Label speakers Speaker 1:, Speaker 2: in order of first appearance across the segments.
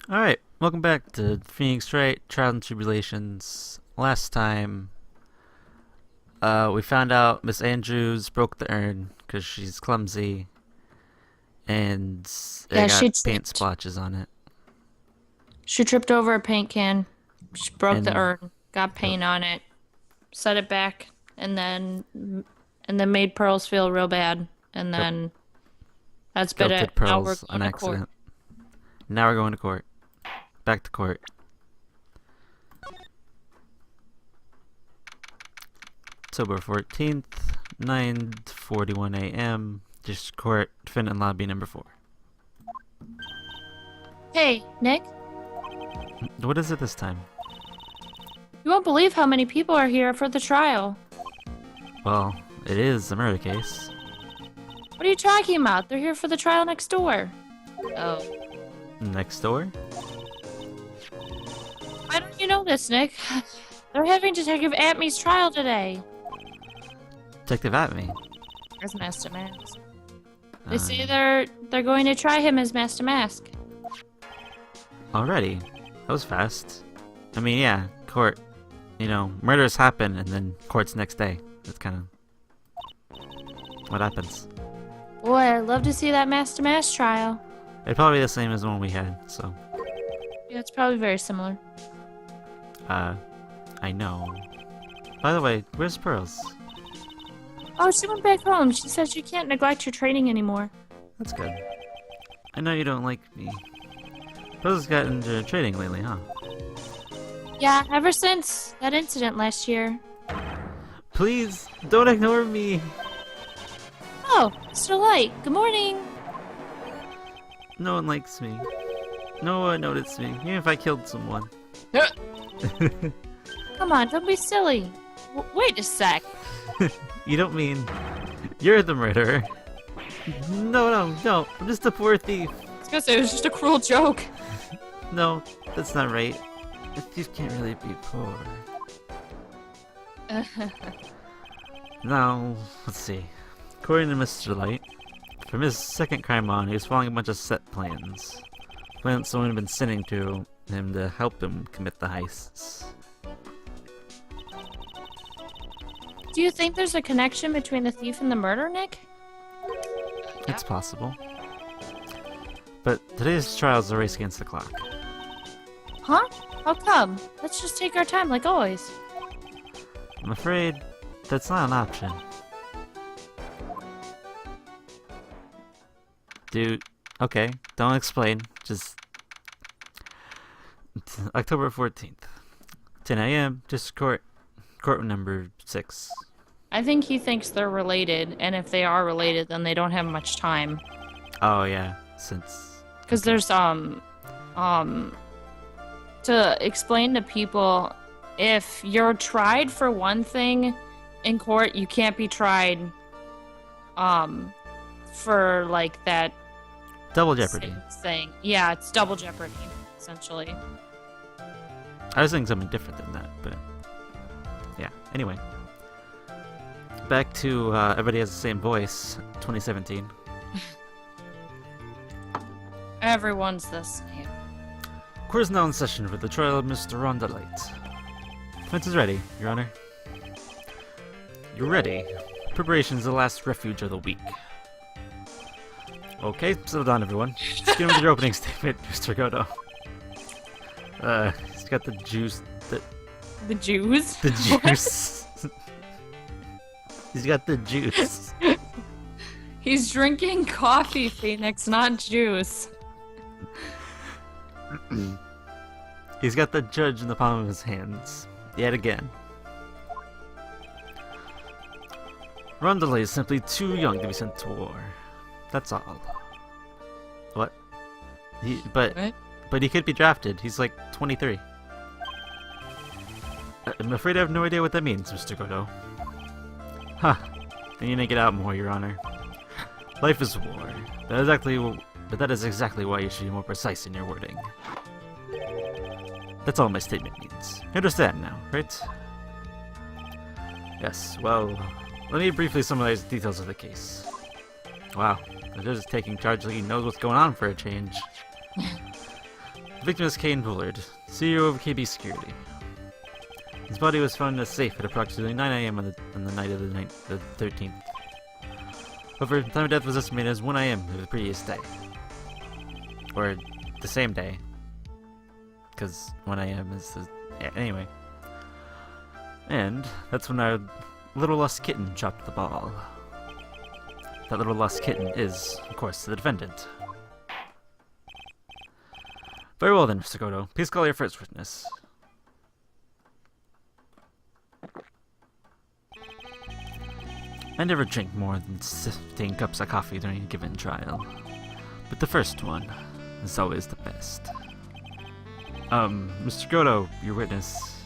Speaker 1: Alright, welcome back to Phoenix Wright, Trials and Tribulations. Last time, we found out Miss Andrews broke the urn because she's clumsy and it
Speaker 2: Yeah,
Speaker 1: got
Speaker 2: she
Speaker 1: paint
Speaker 2: tripped.
Speaker 1: splotches on it.
Speaker 2: She tripped over a paint can. She broke the
Speaker 1: And,
Speaker 2: urn, got
Speaker 1: yep,
Speaker 2: paint on it, set it back, and then made Pearls feel real bad. And
Speaker 1: yep,
Speaker 2: then that's been it.
Speaker 1: guilted
Speaker 2: Now we're
Speaker 1: pearls on
Speaker 2: going to court.
Speaker 1: accident. Now we're going to court. Back to court. October 14th, 9:41 a.m. District Court, defendant lobby number 4.
Speaker 2: Hey, Nick,
Speaker 1: What is it this time?
Speaker 2: you won't believe how many people are here for the trial.
Speaker 1: Well, it is a murder case.
Speaker 2: What are you talking about? They're here for the trial next door. Oh,
Speaker 1: Next door?
Speaker 2: why don't you know this, Nick? They're having Detective Atmey's trial today.
Speaker 1: Detective Atme.
Speaker 2: As Master Mask. They say
Speaker 1: Uh,
Speaker 2: they're going to try him as Master Mask.
Speaker 1: Already? That was fast. I mean, yeah, court. You know, murders happen and then court's next day. That's kind of what happens.
Speaker 2: Boy, I'd love to see that Master Mask trial.
Speaker 1: It's probably the same as the one we had, so.
Speaker 2: Yeah, it's probably very similar.
Speaker 1: I know. By the way, where's Pearls?
Speaker 2: Oh, she went back home. She said she can't neglect her training anymore.
Speaker 1: That's good. I know you don't like me. Pearls has gotten into trading lately, huh?
Speaker 2: Yeah, ever since that incident last year.
Speaker 1: Please, don't ignore me!
Speaker 2: Oh, Mr. Light, good morning.
Speaker 1: No one likes me. No one noticed me, even if I killed someone.
Speaker 2: Come on, don't be silly. Wait a sec.
Speaker 1: You don't mean you're the murderer? No. I'm just a poor thief.
Speaker 2: I was gonna say it was just a cruel joke.
Speaker 1: No, that's not right. A thief can't really be poor. Now, let's see. According to Mr. Light, from his second crime on, he was following a bunch of set plans. Plans someone had been sending to him to help him commit the heists.
Speaker 2: Do you think there's a connection between the thief and the murder, Nick?
Speaker 1: It's possible. But today's trial is a race against the clock.
Speaker 2: Huh? How come? Let's just take our time like always.
Speaker 1: I'm afraid that's not an option. Dude, okay, don't explain. Just October 14th, 10 a.m. District Court, courtroom number 6.
Speaker 2: I think he thinks they're related, and if they are related, then they don't have much time.
Speaker 1: Oh yeah, since
Speaker 2: Because there's to explain to people, if you're tried for one thing in court, you can't be tried for like that
Speaker 1: double jeopardy.
Speaker 2: thing. Yeah, it's double jeopardy, essentially.
Speaker 1: I was saying something different than that, but yeah. Anyway, back to Everybody Has the Same Voice, 2017.
Speaker 2: Everyone's the same.
Speaker 1: Court is now in session for the trial of Mr. Rhonda Light. Defense is ready, Your Honor. You're ready. Preparation is the last refuge of the weak. Okay, settle down, everyone. Let's get with your opening statement, Mr. Godo. He's got the juice.
Speaker 2: The Jews?
Speaker 1: The juice. He's got the juice.
Speaker 2: He's drinking coffee, Phoenix, not juice.
Speaker 1: He's got the judge in the palm of his hands. Yet again. Rondelay is simply too young to be sent to war. That's all. What?
Speaker 2: What?
Speaker 1: But he could be drafted. He's like 23. I'm afraid I have no idea what that means, Mr. Godot. Huh. I need to get out more, Your Honor. Life is war. But that is exactly why you should be more precise in your wording. That's all my statement means. You understand now, right? Yes, well, let me briefly summarize the details of the case. Wow, the judge is taking charge like he knows what's going on for a change. The victim is Kane Bullard, CEO of KB Security. His body was found in a safe at approximately 9 a.m. on the night of the 13th. However, the time of death was estimated as 1 a.m. of the previous day. Or the same day. Because 1 a.m. is the... Yeah, anyway. And that's when our little lost kitten dropped the ball. That little lost kitten is, of course, the defendant. Very well then, Mr. Goto. Please call your first witness. I never drink more than 15 cups of coffee during a given trial. But the first one is always the best. Mr. Goto, your witness.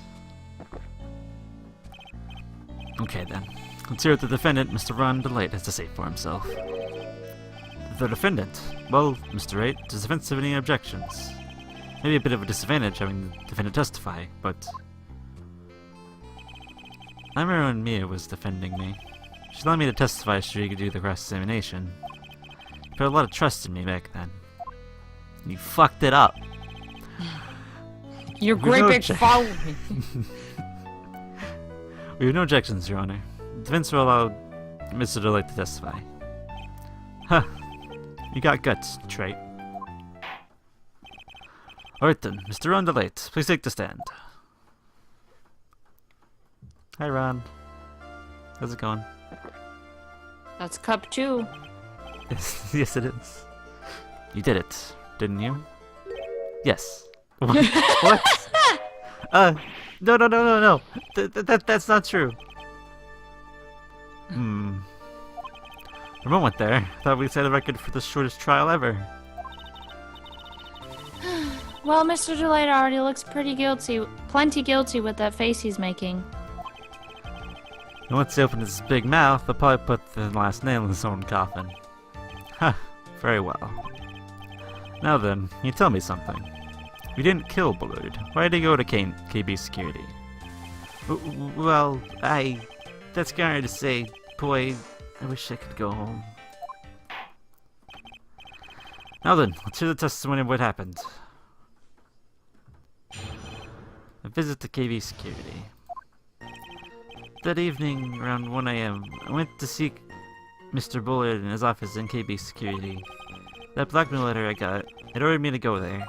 Speaker 1: Okay then. Let's hear what the defendant, Mr. Ron DeLate, has to say for himself. The defendant? Well, Mr. Wright, does the defense have any objections? Maybe a bit of a disadvantage having the defendant testify, but... I remember when Mia was defending me. She allowed me to testify so she could do the cross-examination. You put a lot of trust in me back then. You fucked it up.
Speaker 2: You're great big foul.
Speaker 1: We have no objections, Your Honor. The defense will allow Mr. DeLate to testify. Huh. You got guts, Trey. Alright then, Mr. Ron DeLate, please take the stand. Hi, Ron. How's it going?
Speaker 2: That's cup 2.
Speaker 1: Yes, it is. You did it, didn't you? Yes. What? No. That's not true. For a moment there, I thought we set a record for the shortest trial ever.
Speaker 2: Well, Mr. DeLate already looks plenty guilty with that face he's making.
Speaker 1: And once he opens his big mouth, he'll probably put the last nail in his own coffin. Huh, very well. Now then, can you tell me something? You didn't kill Bullard. Why did he go to KB Security? Well, that's kind to say, boy, I wish I could go home. Now then, let's hear the testimony of what happened. A visit to KB Security. That evening, around 1 a.m., I went to seek Mr. Bullard in his office in KB Security. That blackmail letter I got, it ordered me to go there. I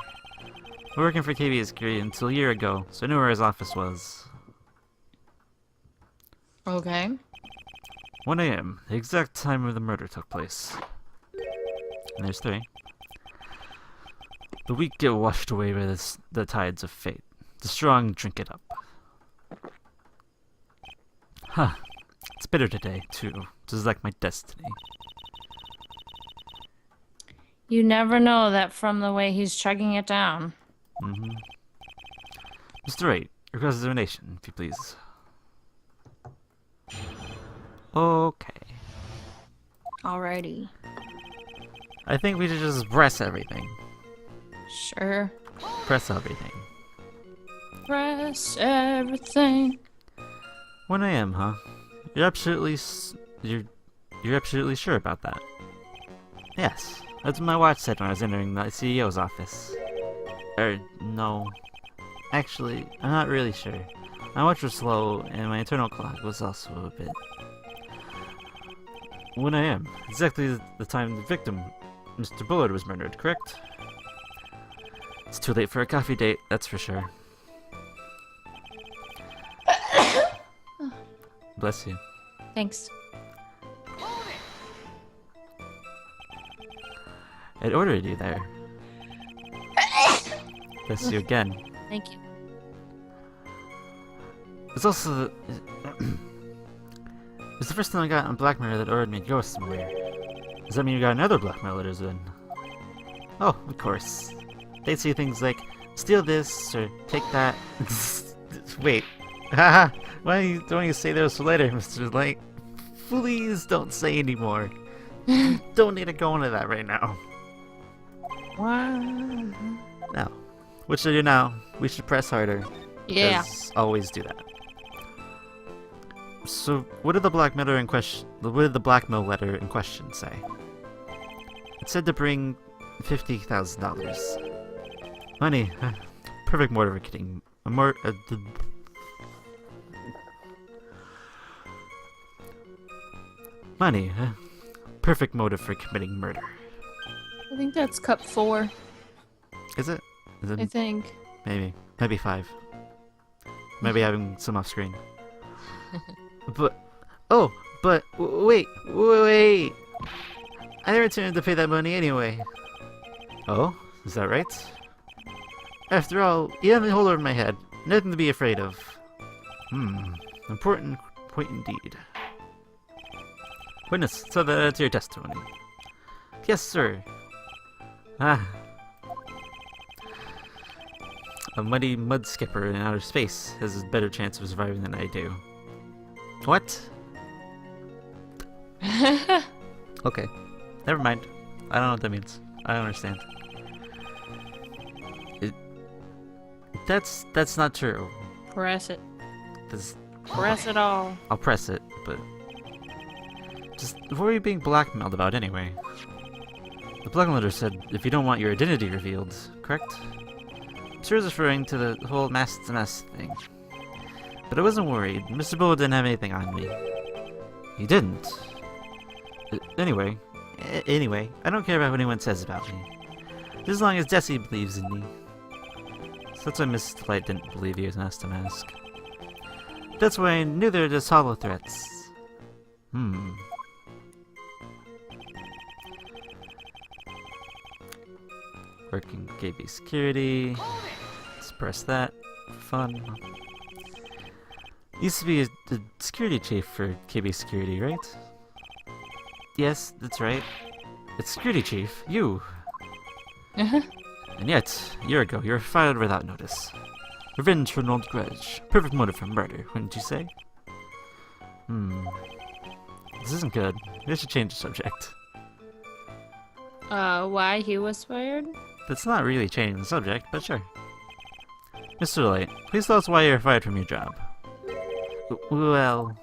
Speaker 1: was working for KB Security until a year ago, so I knew where his office was.
Speaker 2: Okay.
Speaker 1: 1 a.m., the exact time of the murder took place. And there's 3. The weak get washed away by the tides of fate. The strong drink it up. Huh. It's bitter today, too. Just like my destiny.
Speaker 2: You never know that from the way he's chugging it down.
Speaker 1: Mm-hmm. Mr. Wright, your cross-examination, if you please. Okay.
Speaker 2: Alrighty.
Speaker 1: I think we should just press everything.
Speaker 2: Sure.
Speaker 1: Press everything.
Speaker 2: Press everything.
Speaker 1: 1 a.m., huh? You're absolutely sure about that? Yes. That's what my watch said when I was entering the CEO's office. No. Actually, I'm not really sure. My watch was slow, and my internal clock was also a bit... 1 a.m. Exactly the time the victim, Mr. Bullard, was murdered, correct? It's too late for a coffee date, that's for sure. Bless you.
Speaker 2: Thanks.
Speaker 1: I'd ordered you there. Bless you again.
Speaker 2: Thank you.
Speaker 1: It's also it's the first time I got a blackmailer that ordered me to go somewhere. Does that mean you got another blackmail letters then? Oh, of course. They'd say things like, steal this, or take that. Wait. Haha, why don't you say those for later, Mr. Light? Please don't say anymore. Don't need to go into that right now.
Speaker 2: What?
Speaker 1: Now, what should I do now? We should press harder.
Speaker 2: Yeah.
Speaker 1: Always do that. So, what did the blackmail in question? What did the blackmail letter in question say? It said to bring $50,000. Money. Perfect motive for getting... Money. Perfect motive for committing murder.
Speaker 2: I think that's cup 4.
Speaker 1: Is it? Is
Speaker 2: I
Speaker 1: it?
Speaker 2: think.
Speaker 1: Maybe 5. Maybe having some off screen. Wait. I never intended to pay that money anyway. Oh? Is that right? After all, you have a hold over my head. Nothing to be afraid of. Important point indeed. Witness, so that's your testimony. Yes, sir. Ah. A muddy mud skipper in outer space has a better chance of surviving than I do. What? Okay. Never mind. I don't know what that means. I don't understand. That's not true.
Speaker 2: Press it.
Speaker 1: This,
Speaker 2: Press it all.
Speaker 1: I'll press it, but... Just, what are you being blackmailed about anyway? The blackmailer said if you don't want your identity revealed, correct? I'm sure it's referring to the whole mask to mask thing. But I wasn't worried. Mr. Bull didn't have anything on me. He didn't. Anyway, I don't care about what anyone says about me. Just as long as Desi believes in me. So that's why Miss Light didn't believe you as mask to mask. That's why I knew they were just hollow threats. Working KB security. Let's press that. Fun. Used to be the security chief for KB security, right? Yes, that's right. It's security chief. You. And yet, a year ago, you were fired without notice. Revenge for an old grudge. Perfect motive for murder, wouldn't you say? This isn't good. We should change the subject.
Speaker 2: Why he was fired?
Speaker 1: That's not really changing the subject, but sure. Mr. Light, please tell us why you were fired from your job. Well...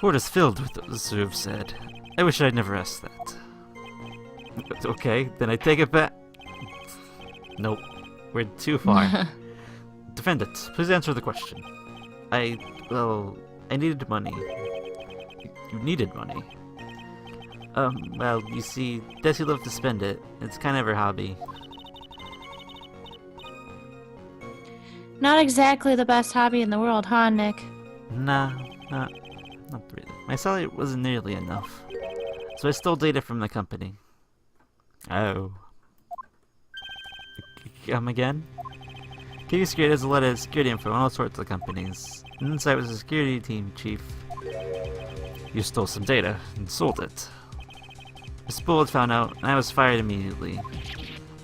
Speaker 1: Court is filled with those who have said. I wish I'd never asked that. Okay, then I take it back. Nope. We're too far. Defendant, please answer the question. I needed money. You needed money? Well, you see, Desi loved to spend it. It's kind of her hobby.
Speaker 2: Not exactly the best hobby in the world, huh, Nick?
Speaker 1: Nah, not really. My salary wasn't nearly enough. So I stole data from the company. Oh. Come again? KB Security has a lot of security info on all sorts of companies. Inside was a security team chief. You stole some data and sold it. Miss Bullet found out, and I was fired immediately.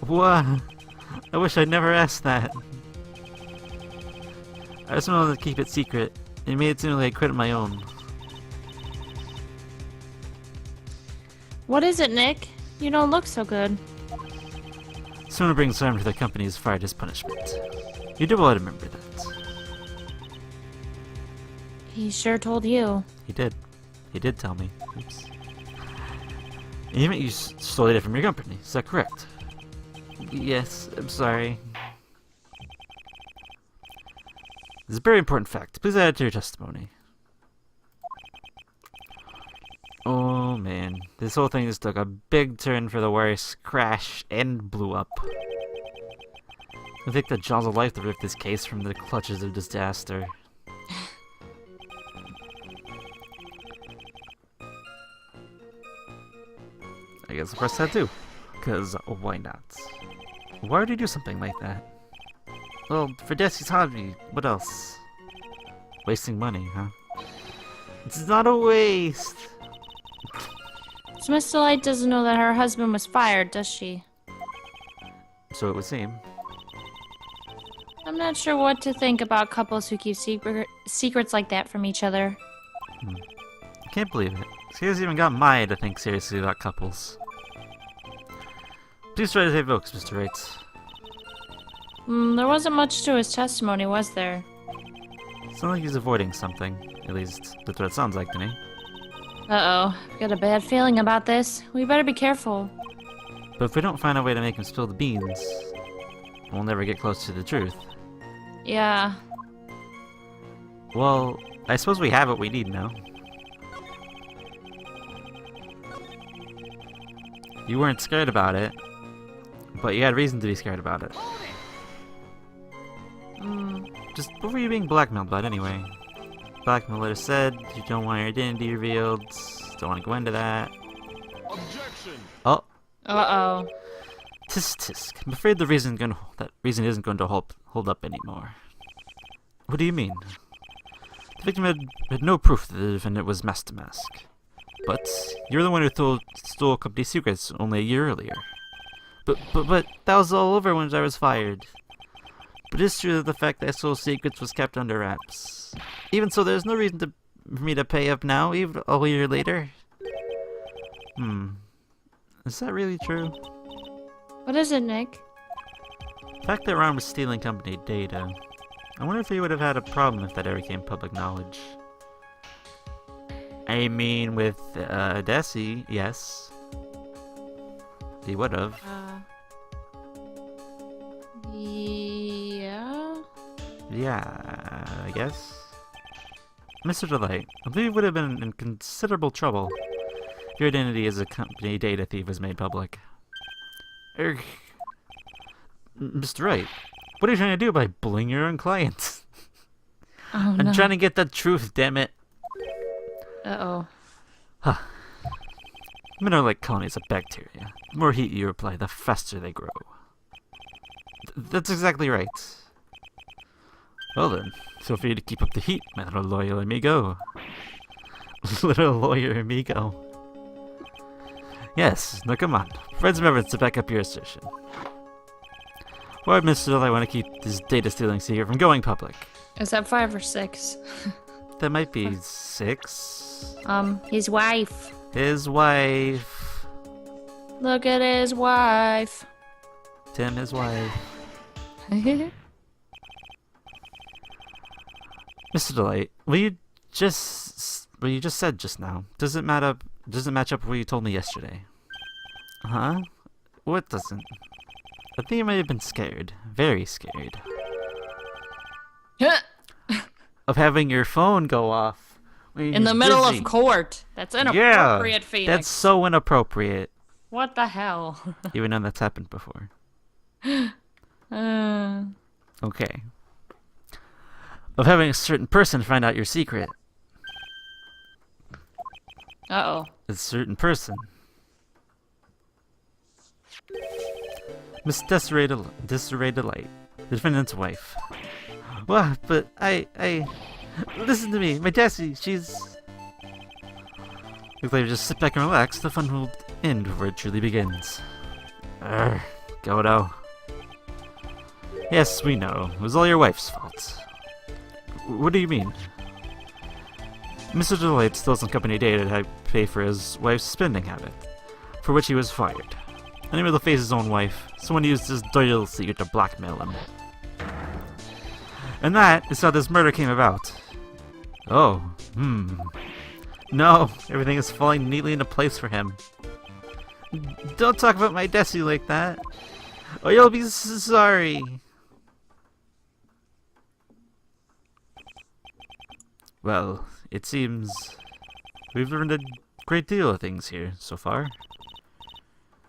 Speaker 1: What? I wish I'd never asked that. I just wanted to keep it secret. It made it seem like I quit on my own.
Speaker 2: What is it, Nick? You don't look so good.
Speaker 1: Someone brings harm to the company is fired as punishment. You do well to remember that.
Speaker 2: He sure told you.
Speaker 1: He did. He did tell me. Oops. And you meant you stole data from your company, is that correct? Yes, I'm sorry. This is a very important fact. Please add it to your testimony. Oh man, this whole thing just took a big turn for the worse. Crashed and blew up. I think the jaws of life to rip this case from the clutches of disaster. I guess I'll press that too. Cause why not? Why would you do something like that? Well, for Desi's hobby, what else? Wasting money, huh? It's not a waste!
Speaker 2: So Miss Delight doesn't know that her husband was fired, does she?
Speaker 1: So it would seem.
Speaker 2: I'm not sure what to think about couples who keep secrets like that from each other.
Speaker 1: I can't believe it. She hasn't even got Maya to think seriously about couples. Please try to take votes, Mr. Wright.
Speaker 2: There wasn't much to his testimony, was there?
Speaker 1: Sounds like he's avoiding something. At least, that's what it sounds like to me.
Speaker 2: Uh-oh. I've got a bad feeling about this. We better be careful.
Speaker 1: But if we don't find a way to make him spill the beans, we'll never get close to the truth.
Speaker 2: Yeah.
Speaker 1: Well, I suppose we have what we need now. You weren't scared about it, but you had reason to be scared about it. Just what were you being blackmailed about anyway? Blackmail letter said you don't want your identity revealed. Don't want to go into that.
Speaker 3: Objection.
Speaker 1: Oh,
Speaker 2: Uh-oh.
Speaker 1: tisk tisk. I'm afraid that reason isn't going to hold up anymore. What do you mean? The victim had no proof that the defendant was mask to mask. But you're the one who stole company secrets only a year earlier. But that was all over when I was fired. But it's true that the fact that I stole secrets was kept under wraps. Even so, there's no reason for me to pay up now, even a year later. Is that really true?
Speaker 2: What is it, Nick?
Speaker 1: The fact that Ron was stealing company data. I wonder if he would have had a problem if that ever became public knowledge. I mean, with Desi, yes. He would have.
Speaker 2: Yeah.
Speaker 1: Yeah, I guess. Mr. Delight, I believe you would have been in considerable trouble if your identity as a company data thief was made public. Mr. Wright, what are you trying to do by bullying your own clients?
Speaker 2: Oh,
Speaker 1: I'm
Speaker 2: no.
Speaker 1: trying to get the truth, damn it.
Speaker 2: Uh-oh.
Speaker 1: Men are like colonies of bacteria. The more heat you apply, the faster they grow. That's exactly right. Well then, feel free to keep up the heat, my little loyal amigo. Little lawyer amigo. Yes, now come on. Provide some evidence to back up your assertion. Why, Mr. Delight, want to keep this data stealing secret from going public?
Speaker 2: Is that 5 or 6?
Speaker 1: That might be 6.
Speaker 2: His wife.
Speaker 1: His wife.
Speaker 2: Look at his wife.
Speaker 1: Tim, his wife. Mr. Delight, what you just said just now, doesn't match up with what you told me yesterday. Huh? What doesn't? I think you might have been scared. Very scared. Of having your phone go off. When
Speaker 2: In the
Speaker 1: you're
Speaker 2: middle
Speaker 1: busy.
Speaker 2: of court. That's inappropriate, Phoenix.
Speaker 1: That's so inappropriate.
Speaker 2: What the hell?
Speaker 1: Even though that's happened before. Okay. Of having a certain person find out your secret.
Speaker 2: Uh-oh.
Speaker 1: A certain person. Miss Desiree Delight, the defendant's wife. Well, but I... Listen to me, my Jessie, she's... Looks like just sit back and relax, the fun will end where it truly begins. Godo. Yes, we know. It was all your wife's fault. What do you mean? Mr. Delight stole some company data to pay for his wife's spending habit, for which he was fired. Unable to face his own wife, someone used his dirty little secret to blackmail him. And that is how this murder came about. Oh, No, everything is falling neatly into place for him. Don't talk about my Desi like that, or you'll be sorry. Well, it seems we've learned a great deal of things here so far.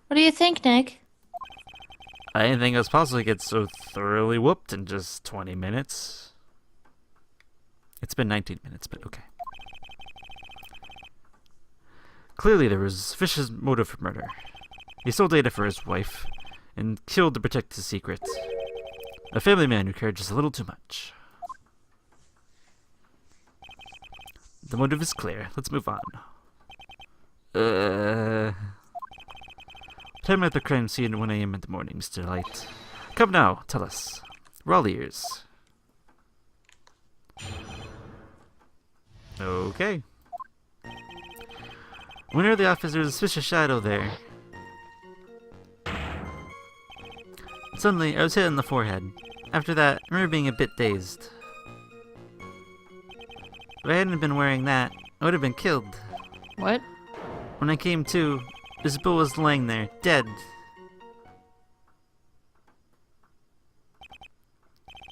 Speaker 2: What do you think, Nick?
Speaker 1: I didn't think it was possible to get so thoroughly whooped in just 20 minutes. It's been 19 minutes, but okay. Clearly there was sufficient motive for murder. He stole data for his wife, and killed to protect his secret. A family man who cared just a little too much. The motive is clear. Let's move on. Time at the crime scene at 1 a.m. in the morning, Mr. Light. Come now, tell us. We're all ears. Okay. When near the office, there was a suspicious shadow there. Suddenly, I was hit in the forehead. After that, I remember being a bit dazed. If I hadn't been wearing that, I would have been killed.
Speaker 2: What?
Speaker 1: When I came to, Isabel was laying there, dead.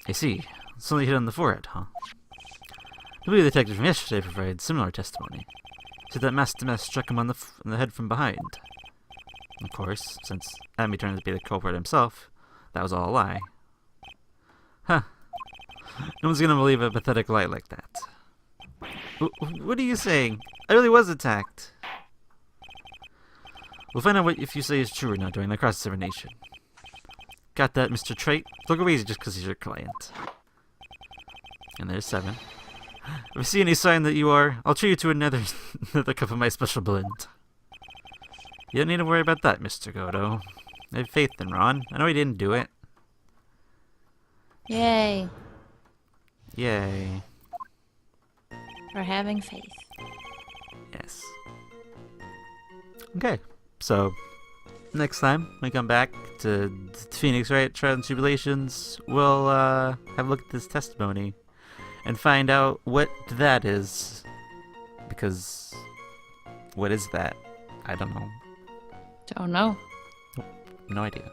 Speaker 1: I see. It's only hit on the forehead, huh? The blue detective from yesterday provided similar testimony. Said that Master Mess struck him on the head from behind. Of course, since Amy turned out to be the culprit himself, that was all a lie. Huh. No one's gonna believe a pathetic lie like that. What are you saying? I really was attacked. We'll find out if you say is true or not during the cross-examination. Got that, Mr. Trait? Don't go easy just because he's your client. And there's 7. If I see any sign that you are, I'll treat you to another cup of my special blend. You don't need to worry about that, Mr. Godo. I have faith in Ron. I know he didn't do it.
Speaker 2: Yay.
Speaker 1: Yay.
Speaker 2: For having faith.
Speaker 1: Yes. Okay, so next time we come back to Phoenix Wright Trials and Tribulations, we'll have a look at this testimony and find out what that is. Because what is that? I don't know.
Speaker 2: Don't know.
Speaker 1: No idea.